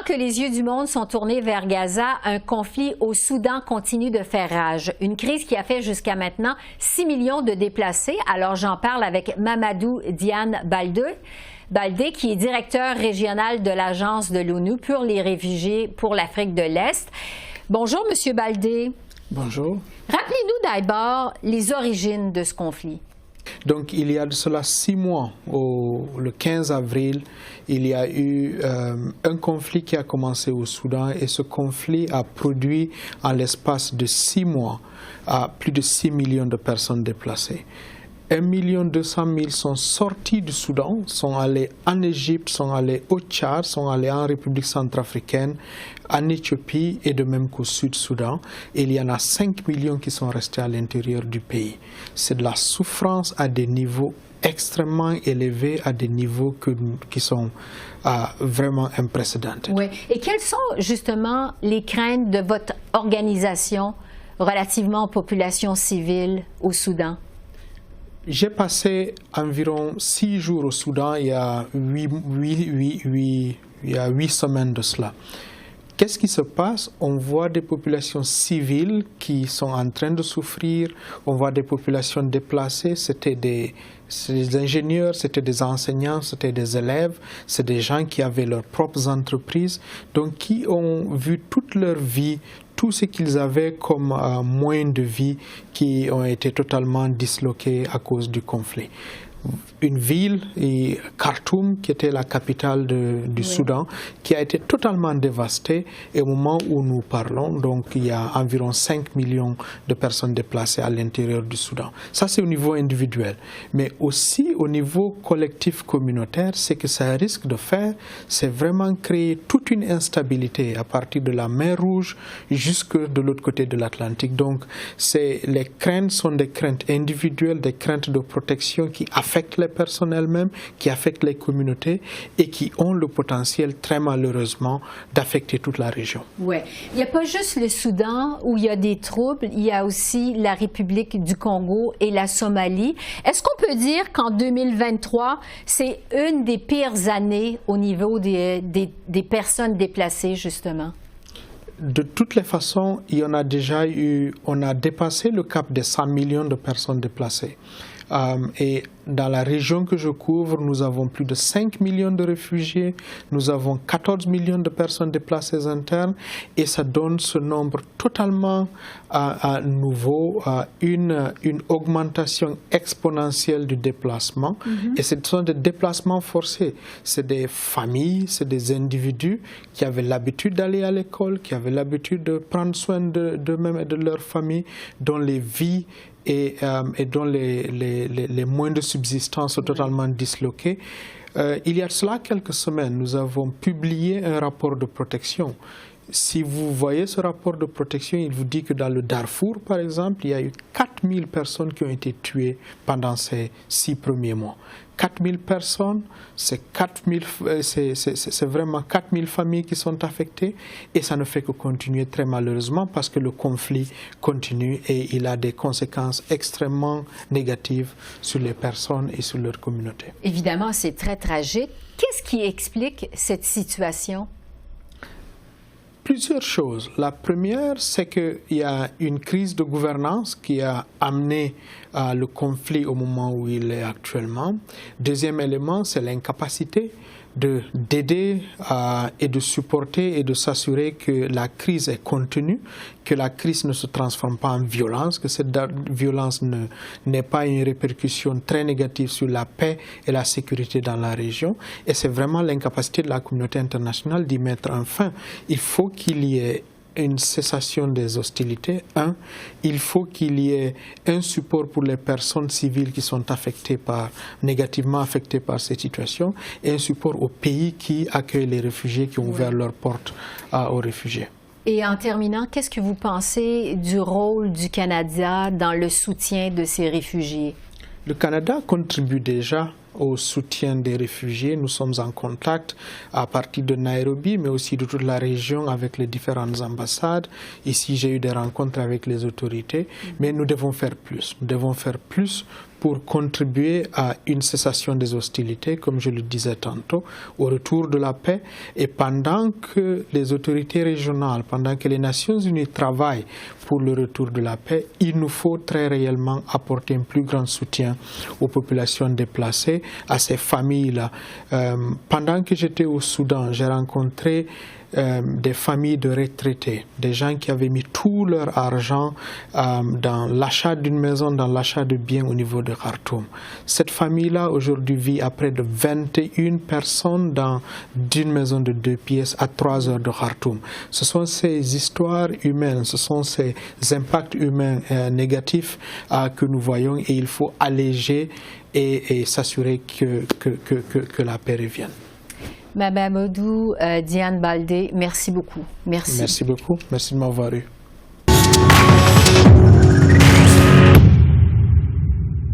que les yeux du monde sont tournés vers Gaza, un conflit au Soudan continue de faire rage. Une crise qui a fait jusqu'à maintenant 6 millions de déplacés. Alors j'en parle avec Mamadou Diane Baldé, qui est directeur régional de l'Agence de l'ONU pour les réfugiés pour l'Afrique de l'Est. Bonjour, Monsieur Baldé. Bonjour. Rappelez-nous d'abord les origines de ce conflit. Donc, il y a de cela 6 mois, le 15 avril, il y a eu un conflit qui a commencé au Soudan et ce conflit a produit en l'espace de 6 mois plus de 6 millions de personnes déplacées. 1 200 000 sont sortis du Soudan, sont allés en Égypte, sont allés au Tchad, sont allés en République centrafricaine, en Éthiopie et de même qu'au Sud-Soudan. Et il y en a 5 millions qui sont restés à l'intérieur du pays. C'est de la souffrance à des niveaux extrêmement élevés, à des niveaux qui sont vraiment unprecedented. Oui. Et quelles sont justement les craintes de votre organisation relativement aux populations civiles au Soudan? J'ai passé environ 6 jours au Soudan il y a 8 semaines de cela. Qu'est-ce qui se passe? On voit des populations civiles qui sont en train de souffrir, on voit des populations déplacées, c'était des ingénieurs, c'était des enseignants, c'était des élèves, c'est des gens qui avaient leurs propres entreprises, donc qui ont vu toute leur vie, tout ce qu'ils avaient comme moyens de vie qui ont été totalement disloqués à cause du conflit. Une ville, Khartoum, qui était la capitale du Soudan, qui a été totalement dévastée. Et au moment où nous parlons, donc il y a environ 5 millions de personnes déplacées à l'intérieur du Soudan. Ça, c'est au niveau individuel. Mais aussi au niveau collectif communautaire, ce que ça risque de faire, c'est vraiment créer toute une instabilité à partir de la mer Rouge jusque de l'autre côté de l'Atlantique. Donc, les craintes sont des craintes individuelles, des craintes de protection qui affectent les personnes elles-mêmes, qui affectent les communautés et qui ont le potentiel, très malheureusement, d'affecter toute la région. Oui. Il n'y a pas juste le Soudan où il y a des troubles, il y a aussi la République du Congo et la Somalie. Est-ce qu'on peut dire qu'en 2023, c'est une des pires années au niveau des personnes déplacées, justement? De toutes les façons, il y en a déjà eu, on a dépassé le cap des 100 millions de personnes déplacées. Et dans la région que je couvre, nous avons plus de 5 millions de réfugiés, nous avons 14 millions de personnes déplacées internes et ça donne ce nombre totalement nouveau, une augmentation exponentielle du déplacement. Et ce sont des déplacements forcés. C'est des familles, c'est des individus qui avaient l'habitude d'aller à l'école, qui avaient l'habitude de prendre soin d'eux-mêmes et de leur famille, dont les vies et dont les moyens de subsistance sont totalement disloqués. Il y a cela quelques semaines, nous avons publié un rapport de protection. Si vous voyez ce rapport de protection, il vous dit que dans le Darfour, par exemple, il y a eu 4000 personnes qui ont été tuées pendant ces 6 premiers mois. 4000 personnes, c'est vraiment 4000 familles qui sont affectées et ça ne fait que continuer très malheureusement parce que le conflit continue et il a des conséquences extrêmement négatives sur les personnes et sur leur communauté. Évidemment, c'est très tragique. Qu'est-ce qui explique cette situation? Plusieurs choses. La première, c'est qu'il y a une crise de gouvernance qui a amené le conflit au moment où il est actuellement. Deuxième élément, c'est l'incapacité d'aider et de supporter et de s'assurer que la crise est contenue, que la crise ne se transforme pas en violence, que cette violence n'ait pas une répercussion très négative sur la paix et la sécurité dans la région. Et c'est vraiment l'incapacité de la communauté internationale d'y mettre un fin. Il faut qu'il y ait une cessation des hostilités. Il faut qu'il y ait un support pour les personnes civiles qui sont négativement affectées par cette situation et un support aux pays qui accueillent les réfugiés, qui ont ouvert leurs portes aux réfugiés. Et en terminant, qu'est-ce que vous pensez du rôle du Canada dans le soutien de ces réfugiés? Le Canada contribue déjà au soutien des réfugiés. Nous sommes en contact à partir de Nairobi, mais aussi de toute la région avec les différentes ambassades. Ici, j'ai eu des rencontres avec les autorités, mais nous devons faire plus. Nous devons faire plus pour contribuer à une cessation des hostilités, comme je le disais tantôt, au retour de la paix. Et pendant que les autorités régionales, pendant que les Nations Unies travaillent pour le retour de la paix, il nous faut très réellement apporter un plus grand soutien aux populations déplacées, à ces familles-là. Pendant que j'étais au Soudan, j'ai rencontré des familles de retraités, des gens qui avaient mis tout leur argent dans l'achat d'une maison, dans l'achat de biens au niveau de Khartoum. Cette famille-là aujourd'hui vit à près de 21 personnes dans d'une maison de 2 pièces à 3 heures de Khartoum. Ce sont ces histoires humaines, ce sont ces impacts humains négatifs que nous voyons, et il faut alléger et s'assurer que la paix revienne. Mamadou Diane Baldé, merci beaucoup. Merci. Merci beaucoup. Merci de m'avoir eu.